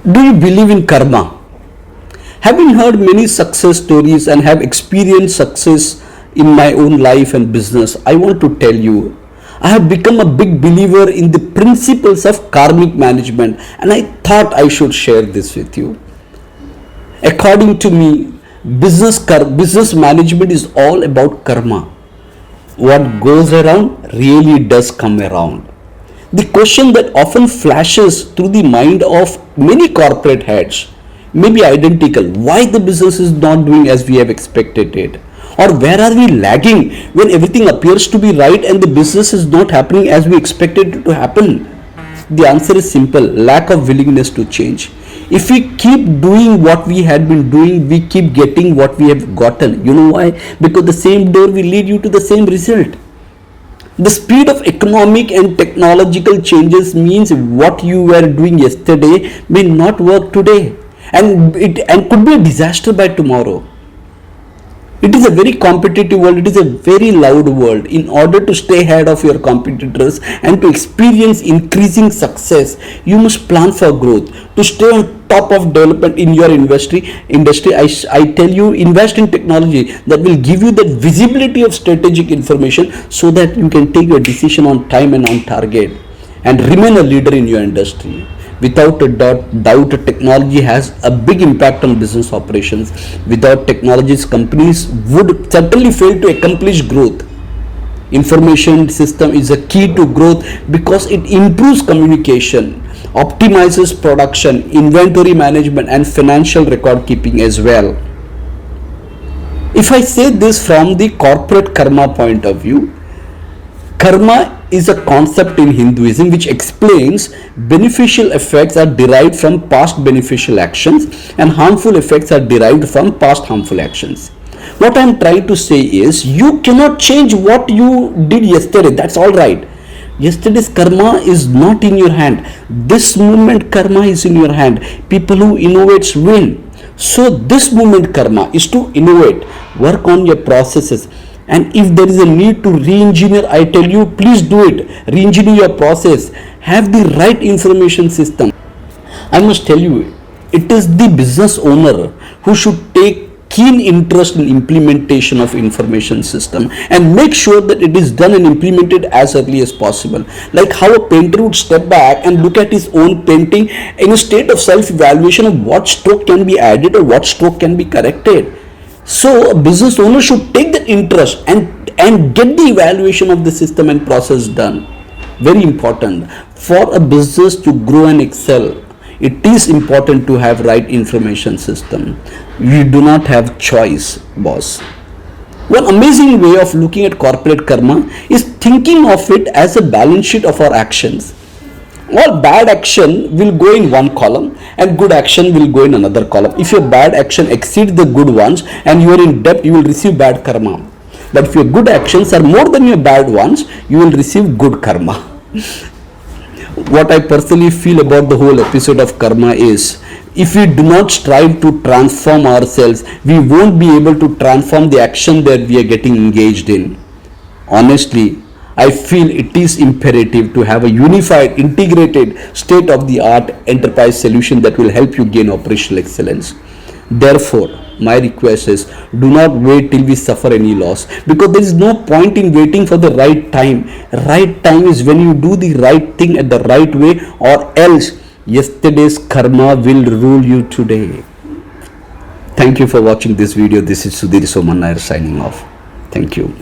Do you believe in karma? Having heard many success stories and have experienced success in my own life and business, I want to tell you, I have become a big believer in the principles of karmic management, and I thought I should share this with you. According to me, business management is all about karma. What goes around really does come around. The question that often flashes through the mind of many corporate heads may be identical: why the business is not doing as we have expected it? Or where are we lagging when everything appears to be right and the business is not happening as we expected it to happen? The answer is simple: lack of willingness to change. If we keep doing what we had been doing, we keep getting what we have gotten. You know why? Because the same door will lead you to the same result. The speed of economic and technological changes means what you were doing yesterday may not work today, and could be a disaster by tomorrow. It is a very competitive world. It is a very loud world. In order to stay ahead of your competitors and to experience increasing success, you must plan for growth. To stay on top of development in your industry, I tell you, invest in technology that will give you that visibility of strategic information so that you can take your decision on time and on target and remain a leader in your industry. Without a doubt, technology has a big impact on business operations. Without technologies, companies would certainly fail to accomplish growth. Information system is a key to growth because it improves communication, optimizes production, inventory management, and financial record keeping as well. If I say this from the corporate karma point of view, karma is a concept in Hinduism which explains beneficial effects are derived from past beneficial actions and harmful effects are derived from past harmful actions. What I am trying to say is, you cannot change what you did yesterday. That's all right. Yesterday's karma is not in your hand. This moment karma is in your hand. People who innovate win. So this moment karma is to innovate, work on your processes. And if there is a need to re-engineer, I tell you, please do it. Re-engineer your process. Have the right information system. I must tell you, it is the business owner who should take keen interest in implementation of information system and make sure that it is done and implemented as early as possible. Like how a painter would step back and look at his own painting in a state of self-evaluation of what stroke can be added or what stroke can be corrected. So a business owner should take that interest and get the evaluation of the system and process done. Very important. For a business to grow and excel, it is important to have right information system. You do not have choice, boss. One amazing way of looking at corporate karma is thinking of it as a balance sheet of our actions. All bad action will go in one column and good action will go in another column. If your bad action exceeds the good ones and you are in debt, you will receive bad karma. But if your good actions are more than your bad ones, you will receive good karma. What I personally feel about the whole episode of karma is, if we do not strive to transform ourselves, we won't be able to transform the action that we are getting engaged in. Honestly, I feel it is imperative to have a unified, integrated, state-of-the-art enterprise solution that will help you gain operational excellence. Therefore, my request is, do not wait till we suffer any loss, because there is no point in waiting for the right time. Right time is when you do the right thing at the right way, or else yesterday's karma will rule you today. Thank you for watching this video. This is Sudhir Soman Nair signing off. Thank you.